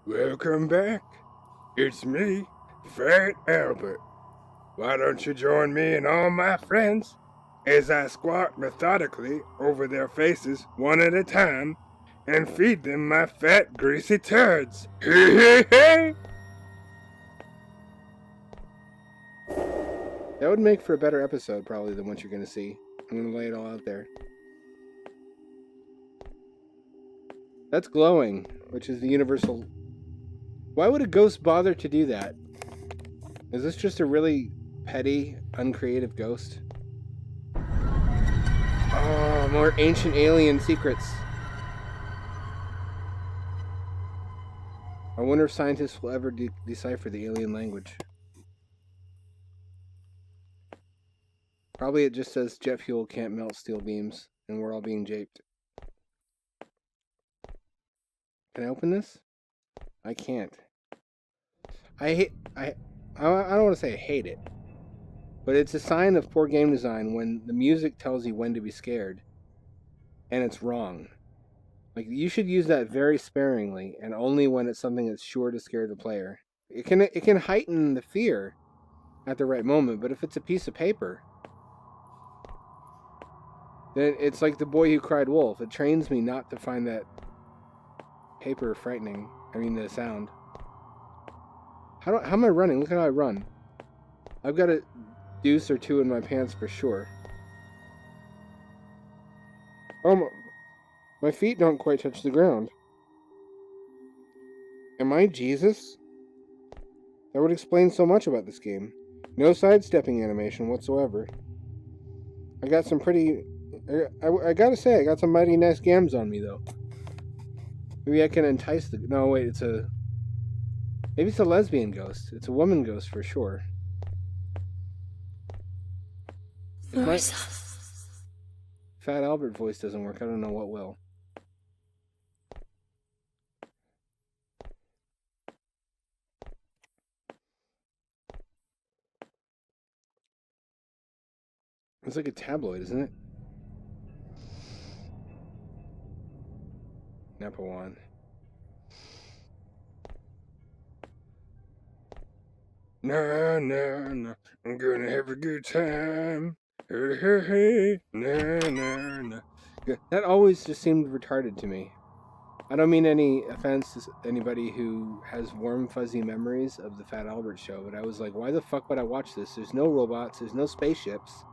Welcome back. It's me, Fat Albert. Why don't you join me and all my friends as I squat methodically over their faces one at a time and feed them my fat, greasy turds? Hey, hey, hey! That would make for a better episode, probably, than what you're going to see. I'm going to lay it all out there. That's glowing, which is the universal... Why would a ghost bother to do that? Is this just a really petty, uncreative ghost? Oh, more ancient alien secrets. I wonder if scientists will ever decipher the alien language. Probably it just says jet fuel can't melt steel beams, and we're all being japed. Can I open this? I can't. I don't want to say I hate it, but it's a sign of poor game design when the music tells you when to be scared, and it's wrong. Like, you should use that very sparingly, and only when it's something that's sure to scare the player. It can heighten the fear at the right moment, but if it's a piece of paper, then it's like The Boy Who Cried Wolf. It trains me not to find that paper frightening. I mean, the sound. How am I running? Look at how I run. I've got a deuce or two in my pants for sure. Oh, my feet don't quite touch the ground. Am I Jesus? That would explain so much about this game. No sidestepping animation whatsoever. I got some pretty... I gotta say, I got some mighty nice gams on me, though. Maybe I can entice the... No, wait, it's a... Maybe it's a lesbian ghost. It's a woman ghost for sure. If my Fat Albert voice doesn't work, I don't know what will. It's like a tabloid, isn't it? Napa one. Nah, nah, nah, I'm gonna have a good time. Hey, hey, hey, nah, nah, nah. That always just seemed retarded to me. I don't mean any offense to anybody who has warm, fuzzy memories of the Fat Albert show, but I was like, why the fuck would I watch this? There's no robots, there's no spaceships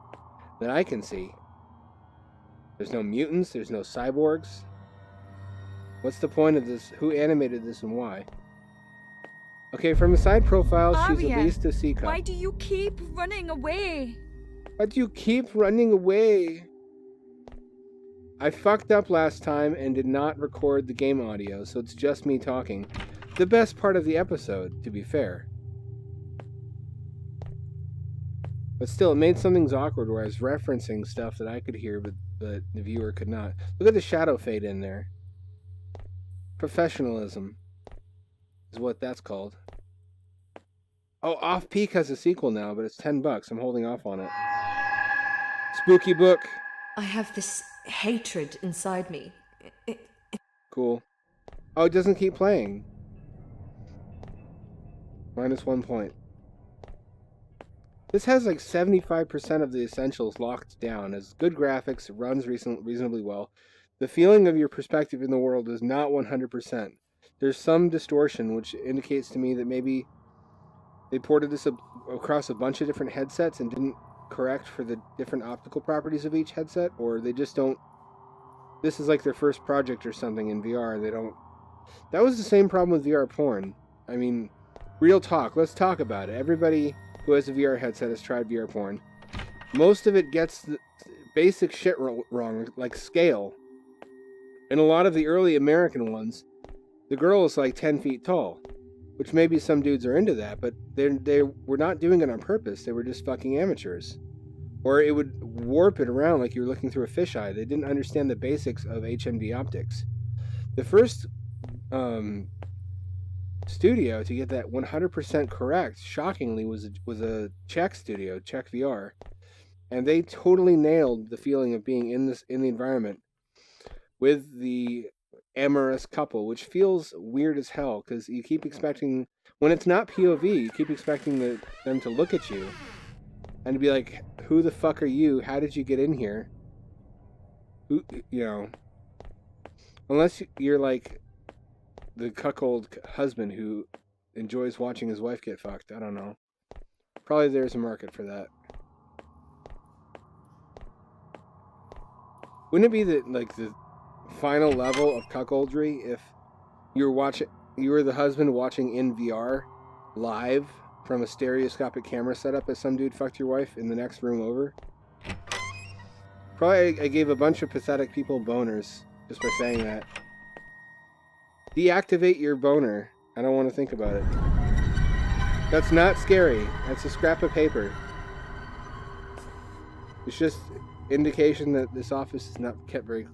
that I can see. There's no mutants, there's no cyborgs. What's the point of this? Who animated this and why? Okay, from a side profile, Araya, she's at least a C cup. Why do you keep running away? Why do you keep running away? I fucked up last time and did not record the game audio, so it's just me talking. The best part of the episode, to be fair. But still, it made some things awkward where I was referencing stuff that I could hear, but the viewer could not. Look at the shadow fade in there. Professionalism is what that's called. Oh, Off Peak has a sequel now, but it's $10. I'm holding off on it. Spooky book. I have this hatred inside me. Cool. Oh, it doesn't keep playing. -1 point. This has like 75% of the essentials locked down. Has good graphics, it runs reasonably well. The feeling of your perspective in the world is not 100%. There's some distortion, which indicates to me that maybe they ported this across a bunch of different headsets and didn't correct for the different optical properties of each headset, or they just don't... This is like their first project or something in VR. They don't... That was the same problem with VR porn. I mean, real talk. Let's talk about it. Everybody who has a VR headset has tried VR porn. Most of it gets the basic shit wrong, like scale. In a lot of the early American ones, the girl is like 10 feet tall, which maybe some dudes are into that, but they were not doing it on purpose. They were just fucking amateurs. Or it would warp it around like you were looking through a fisheye. They didn't understand the basics of HMD optics. The first studio to get that 100% correct, shockingly, was a Czech studio, Czech VR, and they totally nailed the feeling of being in the environment with the amorous couple, which feels weird as hell because you keep expecting, when it's not POV, you keep expecting them to look at you and to be like, who the fuck are you? How did you get in here? Who, you know, unless you're like the cuckold husband who enjoys watching his wife get fucked. I don't know. Probably there's a market for that. Wouldn't it be the final level of cuckoldry if you were the husband watching in VR live from a stereoscopic camera setup as some dude fucked your wife in the next room over? Probably I gave a bunch of pathetic people boners just by saying that. Deactivate your boner. I don't want to think about it. That's not scary. That's a scrap of paper. It's just indication that this office is not kept very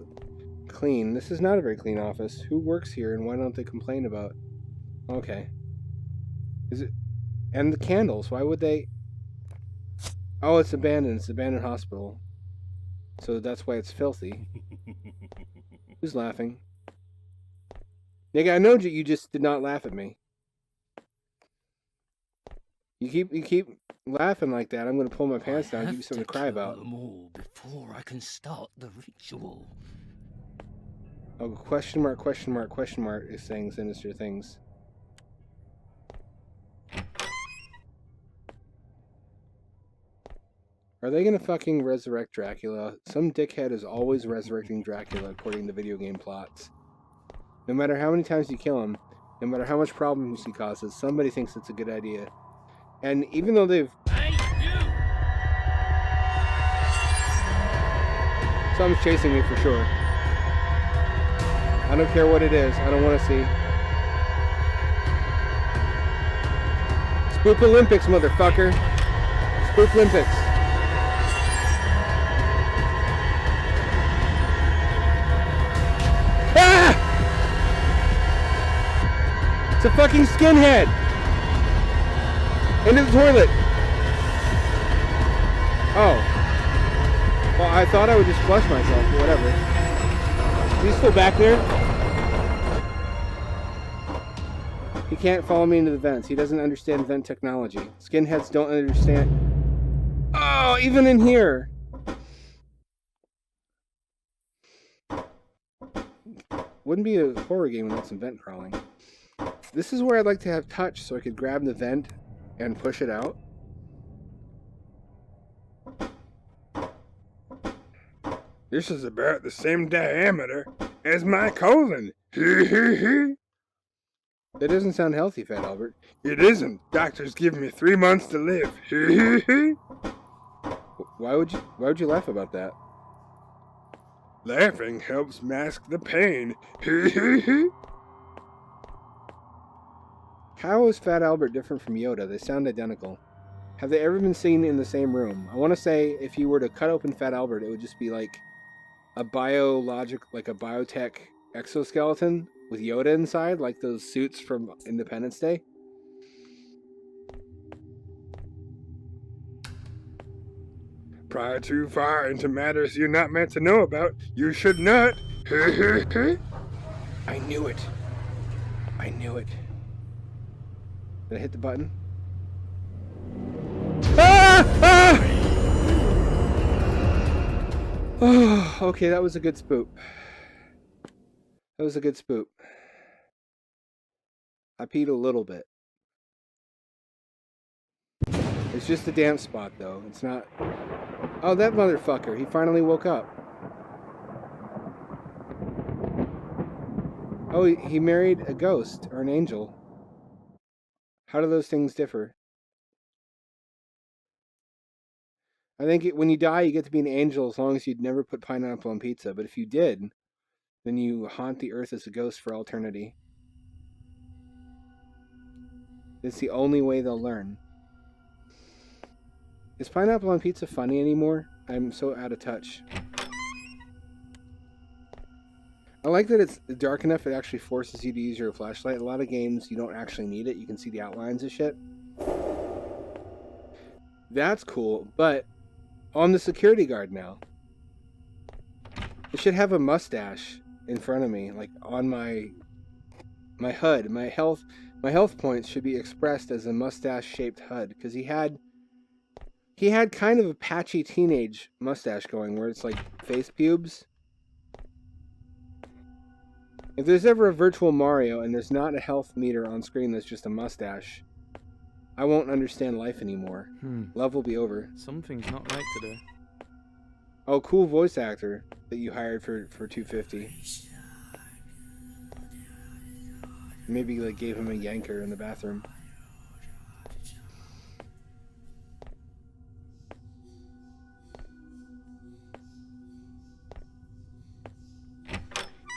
clean. This is not a very clean office. Who works here and why don't they complain about? Okay. Is it? And the candles. Why would they? Oh, it's abandoned. It's an abandoned hospital. So that's why it's filthy. Who's laughing? Nigga, I know you just did not laugh at me. You keep laughing like that. I'm gonna pull my pants down and give you something to cry about. Them all before I can start the ritual. Oh, question mark is saying sinister things. Are they gonna fucking resurrect Dracula? Some dickhead is always resurrecting Dracula according to video game plots. No matter how many times you kill him, no matter how much problems he causes, somebody thinks it's a good idea. And even though they've... Something's chasing me for sure. I don't care what it is. I don't want to see. Spook Olympics, motherfucker. Spook Olympics. Ah! It's a fucking skinhead! Into the toilet! Oh. Well, I thought I would just flush myself, but whatever. He's still back there? He can't follow me into the vents. He doesn't understand vent technology. Skinheads don't understand. Oh, even in here! Wouldn't be a horror game without some vent crawling. This is where I'd like to have touch so I could grab the vent and push it out. This is about the same diameter as my colon. It That doesn't sound healthy, Fat Albert. isn't. Doctors give me 3 months to live. Why would you laugh about that? Laughing helps mask the pain. How is Fat Albert different from Yoda? They sound identical. Have they ever been seen in the same room? I want to say if you were to cut open Fat Albert, it would just be like a biotech exoskeleton with Yoda inside, like those suits from Independence Day. Pry too far into matters you're not meant to know about. You should not. I knew it. I knew it. Did I hit the button? Ah! Ah! Oh, okay, that was a good spook. That was a good spook. I peed a little bit. It's just a damp spot, though. It's not... Oh, that motherfucker. He finally woke up. Oh, he married a ghost, or an angel. How do those things differ? I think when you die, you get to be an angel as long as you'd never put pineapple on pizza. But if you did, then you haunt the earth as a ghost for eternity. It's the only way they'll learn. Is pineapple on pizza funny anymore? I'm so out of touch. I like that it's dark enough it actually forces you to use your flashlight. A lot of games, you don't actually need it. You can see the outlines of shit. That's cool, but on the security guard now. It should have a mustache in front of me, like on my HUD. My health points should be expressed as a mustache-shaped HUD, because he had kind of a patchy teenage mustache going, where it's like face pubes. If there's ever a virtual Mario and there's not a health meter on screen that's just a mustache, I won't understand life anymore. Love will be over. Something's not right today. Oh, cool voice actor that you hired for $250. Maybe like gave him a yanker in the bathroom.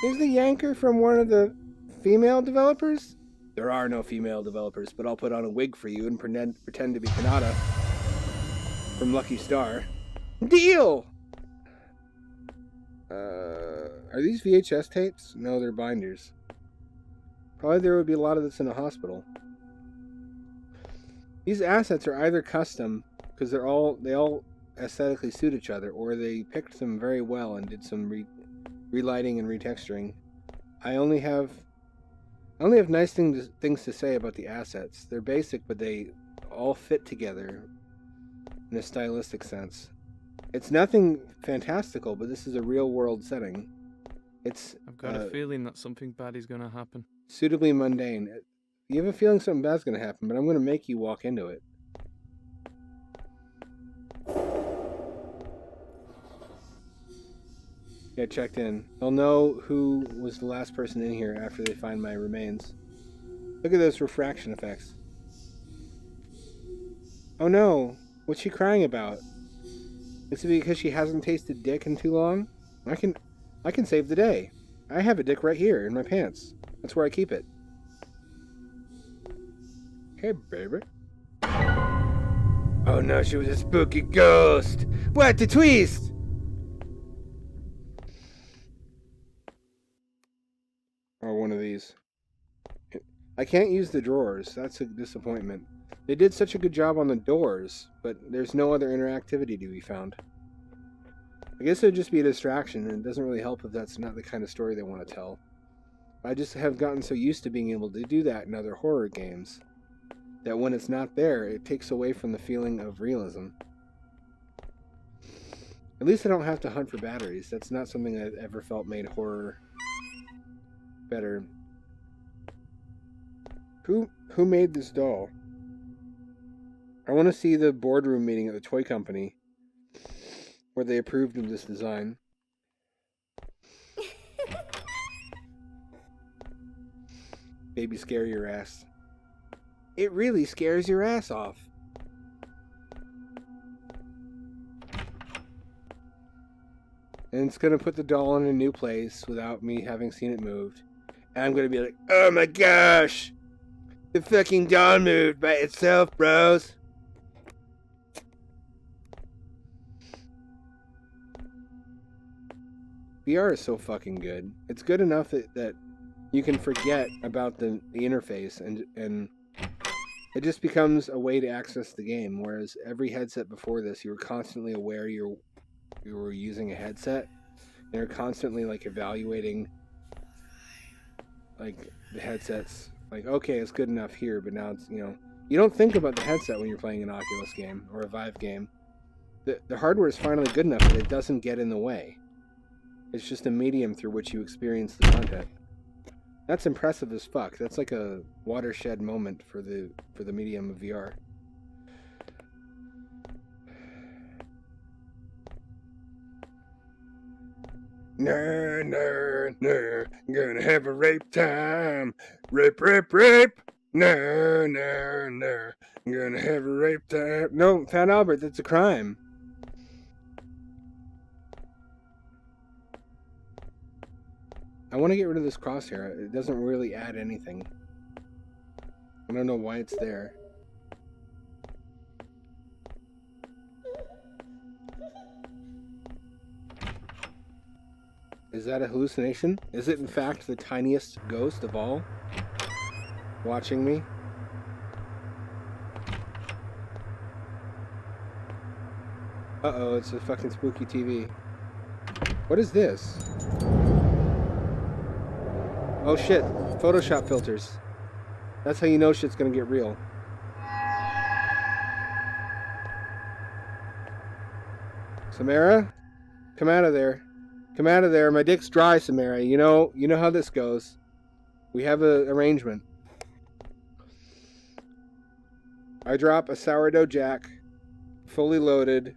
Is the yanker from one of the female developers? There are no female developers, but I'll put on a wig for you and pretend to be Kanata from Lucky Star. Deal! Are these VHS tapes? No, they're binders. Probably there would be a lot of this in a hospital. These assets are either custom, because they all aesthetically suit each other, or they picked them very well and did some relighting and retexturing. I only have nice things to say about the assets. They're basic, but they all fit together in a stylistic sense. It's nothing fantastical, but this is a real-world setting. I've got a feeling that something bad is going to happen. Suitably mundane. You have a feeling something bad's going to happen, but I'm going to make you walk into it. Get checked in. They'll know who was the last person in here after they find my remains. Look at those refraction effects. Oh no! What's she crying about? Is it because she hasn't tasted dick in too long? I can save the day. I have a dick right here in my pants. That's where I keep it. Hey, baby. Oh no, she was a spooky ghost. What the twist? Or one of these. I can't use the drawers. That's a disappointment. They did such a good job on the doors, but there's no other interactivity to be found. I guess it would just be a distraction, and it doesn't really help if that's not the kind of story they want to tell. I just have gotten so used to being able to do that in other horror games that when it's not there, it takes away from the feeling of realism. At least I don't have to hunt for batteries. That's not something I've ever felt made horror better. Who made this doll? I want to see the boardroom meeting at the toy company where they approved of this design. Baby scare your ass. It really scares your ass off. And it's going to put the doll in a new place without me having seen it moved. And I'm going to be like, oh my gosh! The fucking doll moved by itself, bros! VR is so fucking good. It's good enough that you can forget about the interface and it just becomes a way to access the game, whereas every headset before this, you were constantly aware you were using a headset. And you're constantly like evaluating like the headsets. Like, okay, it's good enough here, but now it's, you don't think about the headset when you're playing an Oculus game or a Vive game. The hardware is finally good enough that it doesn't get in the way. It's just a medium through which you experience the content. That's impressive as fuck. That's like a watershed moment for the medium of VR. No, no, no, gonna have a rape time. Rape, rape, rape. No, no, no, gonna have a rape time. No, Fat Albert, that's a crime. I want to get rid of this crosshair. It doesn't really add anything. I don't know why it's there. Is that a hallucination? Is it in fact the tiniest ghost of all? Watching me? Uh-oh, it's a fucking spooky TV. What is this? Oh shit, Photoshop filters. That's how you know shit's gonna get real. Samara? Come out of there. Come out of there. My dick's dry, Samara. You know how this goes. We have an arrangement. I drop a sourdough jack, fully loaded,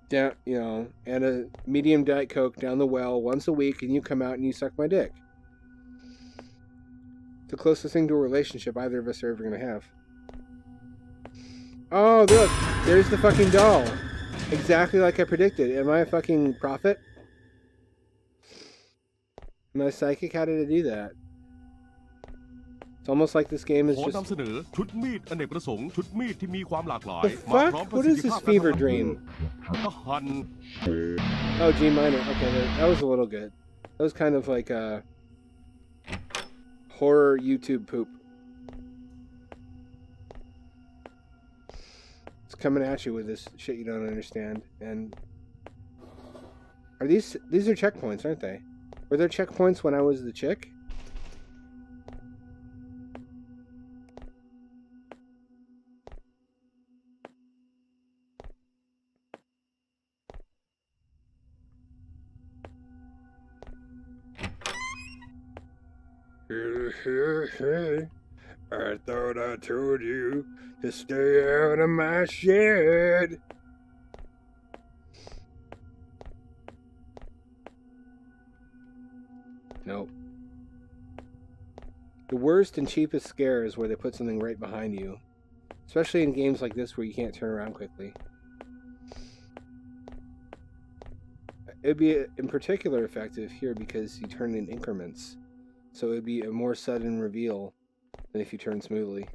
down, and a medium Diet Coke down the well once a week, and you come out and you suck my dick. The closest thing to a relationship either of us are ever gonna have. Oh, look! There's the fucking doll. Exactly like I predicted. Am I a fucking prophet? Am I psychic? How did I do that? It's almost like this game is just... The fuck? What is this fever dream? Oh, G minor. Okay, that was a little good. That was kind of like a horror YouTube poop. It's coming at you with this shit you don't understand. And are these are checkpoints, aren't they? Were there checkpoints when I was the chick? Hey, I thought I told you to stay out of my shed. Nope. The worst and cheapest scare is where they put something right behind you. Especially in games like this where you can't turn around quickly. It'd be in particular effective here because you turn in increments. So it'd be a more sudden reveal than if you turn smoothly.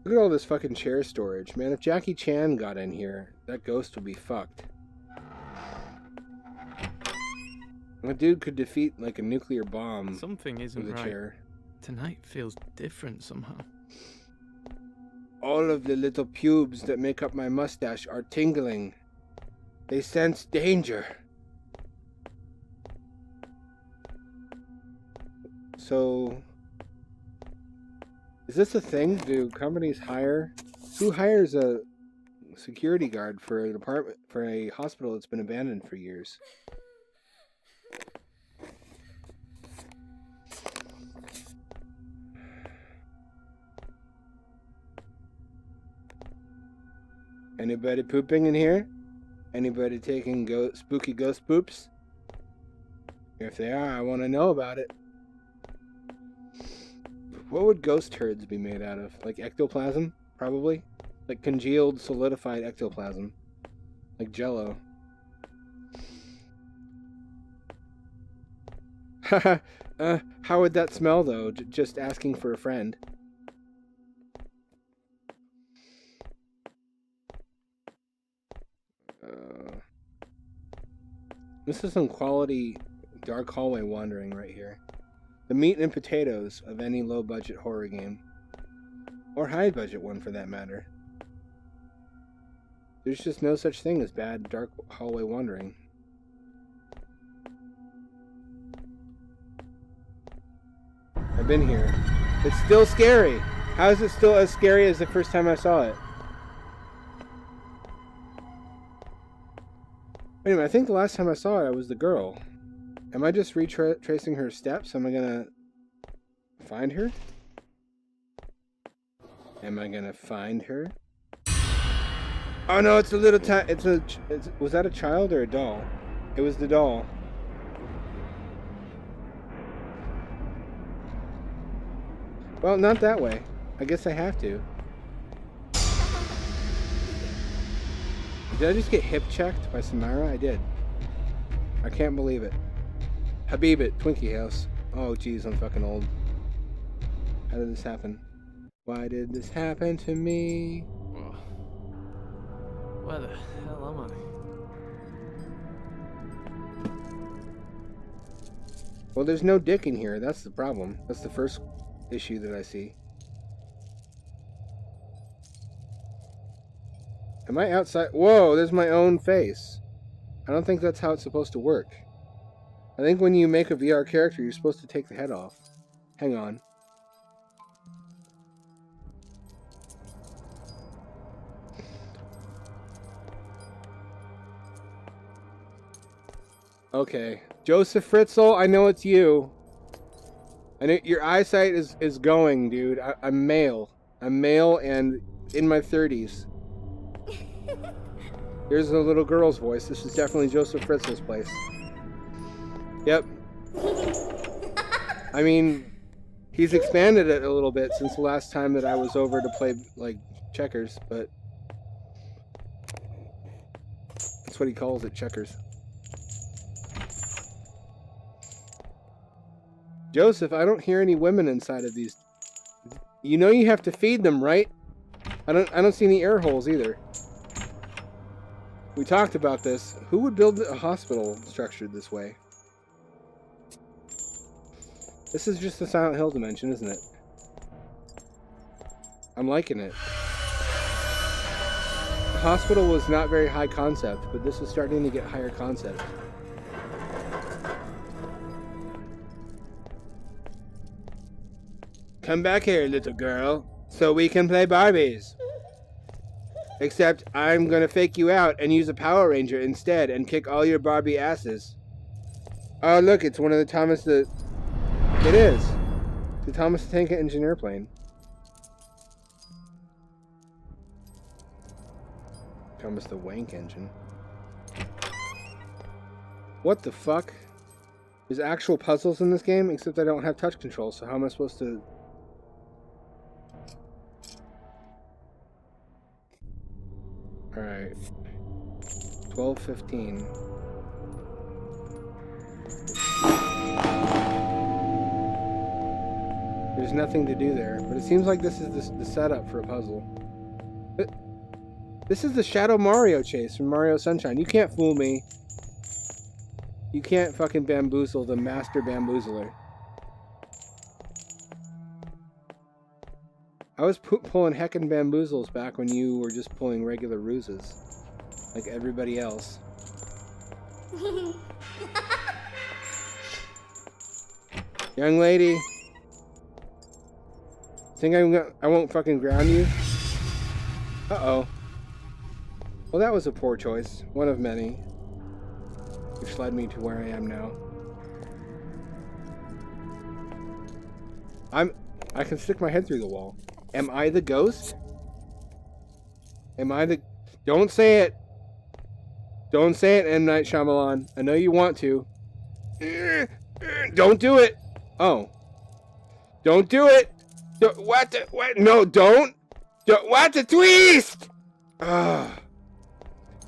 Look at all this fucking chair storage. Man, if Jackie Chan got in here, that ghost would be fucked. That dude could defeat like a nuclear bomb. Something isn't with a right. chair. Tonight feels different somehow. All of the little pubes that make up my mustache are tingling. They sense danger. So, is this a thing? Do companies hire? Who hires a security guard for an apartment, for a hospital that's been abandoned for years? Anybody pooping in here? Anybody taking spooky ghost poops? If they are, I want to know about it. What would ghost turds be made out of? Like ectoplasm? Probably. Like congealed, solidified ectoplasm. Like Jello. Haha. How would that smell, though? Just asking for a friend. This is some quality dark hallway wandering right here. The meat and potatoes of any low-budget horror game. Or high-budget one, for that matter. There's just no such thing as bad dark hallway wandering. I've been here. It's still scary! How is it still as scary as the first time I saw it? Wait a minute, I think the last time I saw it, I was the girl. Am I just retracing her steps? Am I gonna find her? Am I gonna find her? Oh no, it's a little was that a child or a doll? It was the doll. Well, not that way. I guess I have to. Did I just get hip checked by Samara? I did. I can't believe it. Habib at Twinkie House. Oh geez, I'm fucking old. How did this happen? Why did this happen to me? Where the hell am I? Well, there's no dick in here. That's the problem. That's the first issue that I see. Am I outside? Whoa, there's my own face. I don't think that's how it's supposed to work. I think when you make a VR character, you're supposed to take the head off. Hang on. Okay. Joseph Fritzl, I know it's you. I know your eyesight is going, dude. I'm male. I'm male and in my 30s. Here's a little girl's voice. This is definitely Joseph Fritzl's place. Yep. I mean, he's expanded it a little bit since the last time that I was over to play, like, checkers, but that's what he calls it, checkers. Joseph, I don't hear any women inside of these. You know you have to feed them, right? I don't see any air holes either. We talked about this. Who would build a hospital structured this way? This is just the Silent Hill dimension, isn't it? I'm liking it. The hospital was not very high concept, but this is starting to get higher concept. Come back here, little girl, so we can play Barbies. Except I'm gonna fake you out and use a Power Ranger instead and kick all your Barbie asses. Oh look, it's one of the Thomas the... It is. The Thomas the Tank Engineer plane. Thomas the Wank Engine. What the fuck? There's actual puzzles in this game, except I don't have touch control, so how am I supposed to... Alright. 12:15. There's nothing to do there, but it seems like this is the setup for a puzzle. This is the Shadow Mario chase from Mario Sunshine. You can't fool me. You can't fucking bamboozle the master bamboozler. I was pulling heckin' bamboozles back when you were just pulling regular ruses. Like everybody else. Young lady. Think I won't fucking ground you? Uh-oh. Well, that was a poor choice. One of many. Which led me to where I am now. I can stick my head through the wall. Am I the ghost? Am I the... Don't say it! Don't say it, M. Night Shyamalan. I know you want to. Don't do it! Oh. Don't do it! What the... What? No, don't! What the twist? Ah.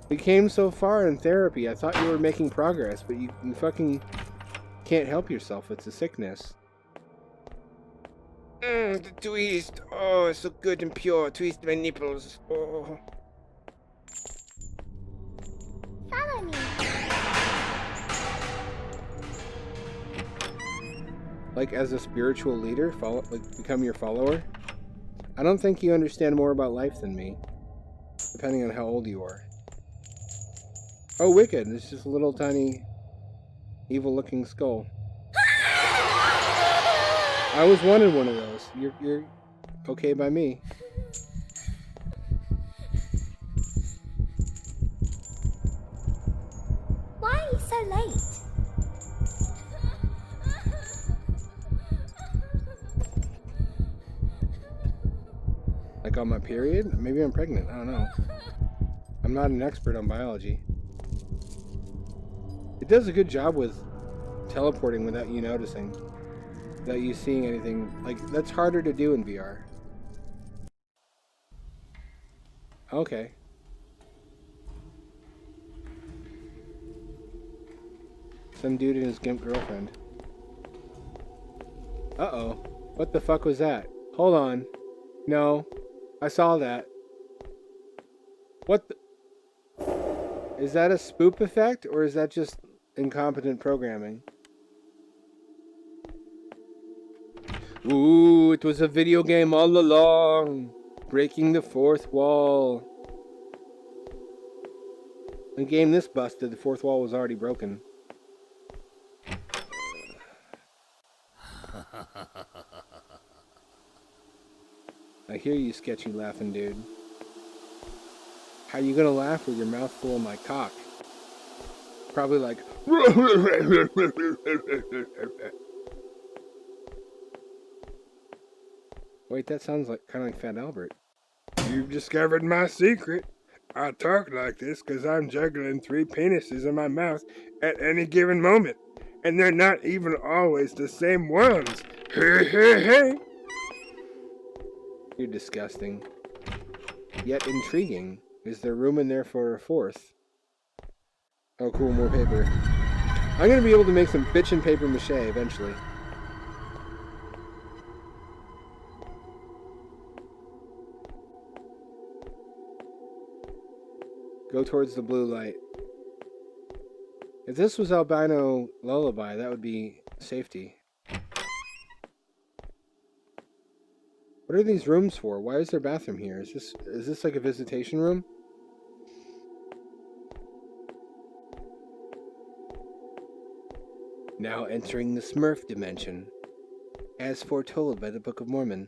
We came so far in therapy. I thought you were making progress, but you fucking can't help yourself. It's a sickness. The twist. Oh, it's so good and pure. Twist my nipples. Oh. Follow me. Like as a spiritual leader, become your follower? I don't think you understand more about life than me. Depending on how old you are. Oh, wicked. It's just a little tiny evil-looking skull. I always wanted one of those. You're okay by me. Why are you so late? Like on my period? Maybe I'm pregnant. I don't know. I'm not an expert on biology. It does a good job with teleporting without you noticing. Without you seeing anything. Like, that's harder to do in VR. Okay. Some dude and his gimp girlfriend. Uh-oh. What the fuck was that? Hold on. No. I saw that. What the... Is that a spook effect, or is that just incompetent programming? Ooh, it was a video game all along. Breaking the fourth wall. In a game this busted, the fourth wall was already broken. I hear you, sketchy laughing dude. How you gonna laugh with your mouth full of my cock? Probably like... Wait, that sounds like kind of like Fat Albert. You've discovered my secret. I talk like this because I'm juggling 3 penises in my mouth at any given moment. And they're not even always the same ones. Hey, hey, hey. You're disgusting. Yet intriguing. Is there room in there for a fourth? Oh cool, more paper. I'm gonna be able to make some bitchin' paper mache eventually. Go towards the blue light. If this was Albino Lullaby, that would be safety. What are these rooms for? Why is there a bathroom here? Is this like a visitation room? Now entering the Smurf dimension, as foretold by the Book of Mormon.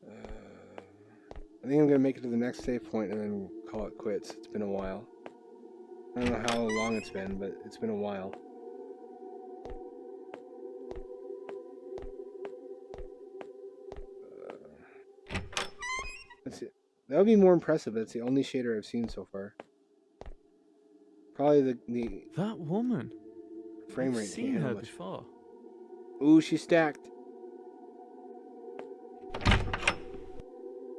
I think I'm going to make it to the next save point and then call it quits. It's been a while. I don't know how long it's been, but it's been a while. That's it. That would be more impressive. That's the only shader I've seen so far. Probably the That woman. frame rate. I've seen her before. Ooh, she's stacked.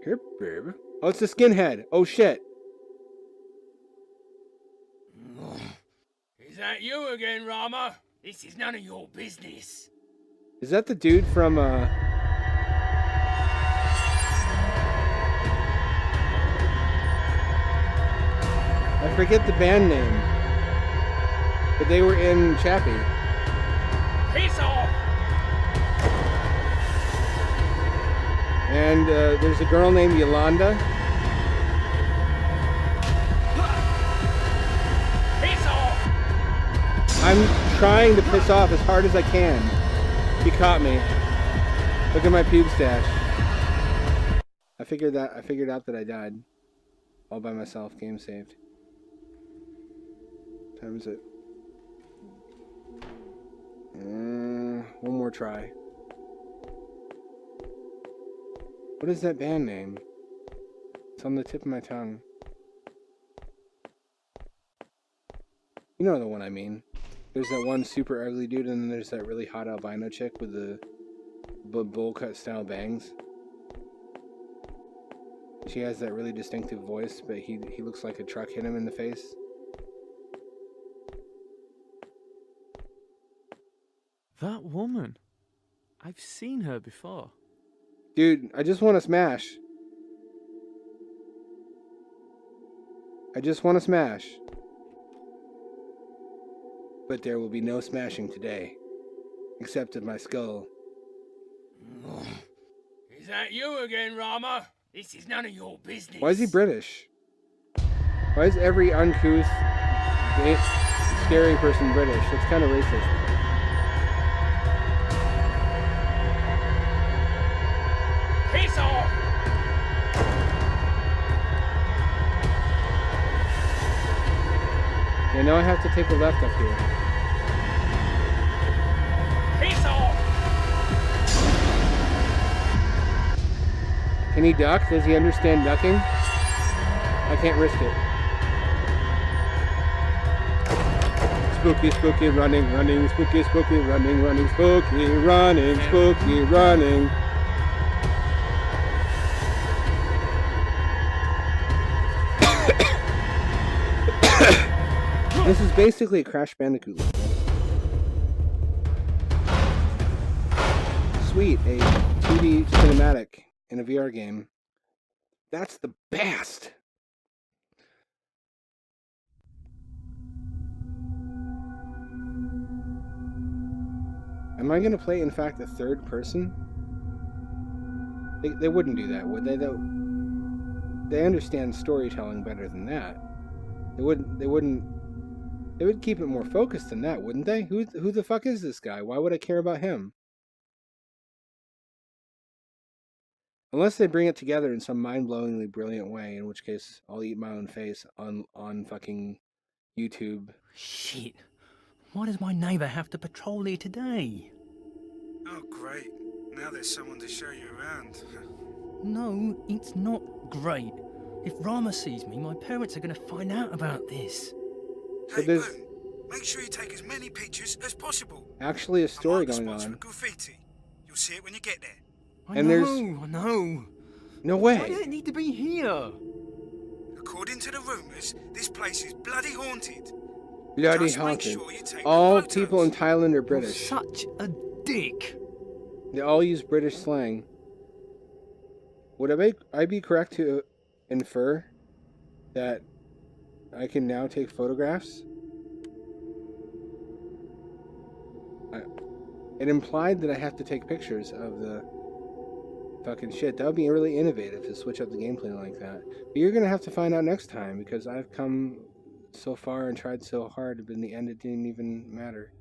Here, baby. Oh, it's the skinhead. Oh, shit. Is that you again, Rama? This is none of your business. Is that the dude from, I forget the band name. But they were in Chappie. Piss off! And there's a girl named Yolanda. Piss off! I'm trying to piss off as hard as I can. He caught me. Look at my pube stash. I figured out that I died. All by myself. Game saved. What time is it? One more try. What is that band name? It's on the tip of my tongue. You know the one I mean. There's that one super ugly dude, and then there's that really hot albino chick with the bowl cut style bangs. She has that really distinctive voice, but he looks like a truck hit him in the face. That woman. I've seen her before. Dude, I just want to smash. I just want to smash. But there will be no smashing today. Except of my skull. Is that you again, Rama? This is none of your business. Why is he British? Why is every uncouth, scary person British? That's kind of racist. Piss off! Yeah, now I have to take a left up here. Piss off! Can he duck? Does he understand ducking? I can't risk it. Spooky, spooky, running, running, spooky, spooky, running, running, spooky, running, spooky, running. This is basically a Crash Bandicoot level. Sweet, a 2D cinematic in a VR game. That's the best! Am I going to play, in fact, a third person? They wouldn't do that, would they, though? they understand storytelling better than that. They would keep it more focused than that, wouldn't they? Who the fuck is this guy? Why would I care about him? Unless they bring it together in some mind-blowingly brilliant way, in which case I'll eat my own face on fucking YouTube. Shit. Why does my neighbour have to patrol here today? Oh, great. Now there's someone to show you around. No, it's not great. If Rama sees me, my parents are going to find out about this. So Hey, there's Boone, make sure you take as many pictures as possible. actually a story going For on. graffiti. You'll see it when you get there. And there's- I know. No Why way. does it need to be here? According to the rumours, this place is bloody haunted. Bloody Just make haunted. sure you take All the photos. people in Thailand are You're British. such a dick. They all use British slang. Would I be correct to infer that I can now take photographs? It implied that I have to take pictures of the fucking shit. That would be really innovative to switch up the gameplay like that. But you're gonna have to find out next time, because I've come so far and tried so hard, but in the end it didn't even matter.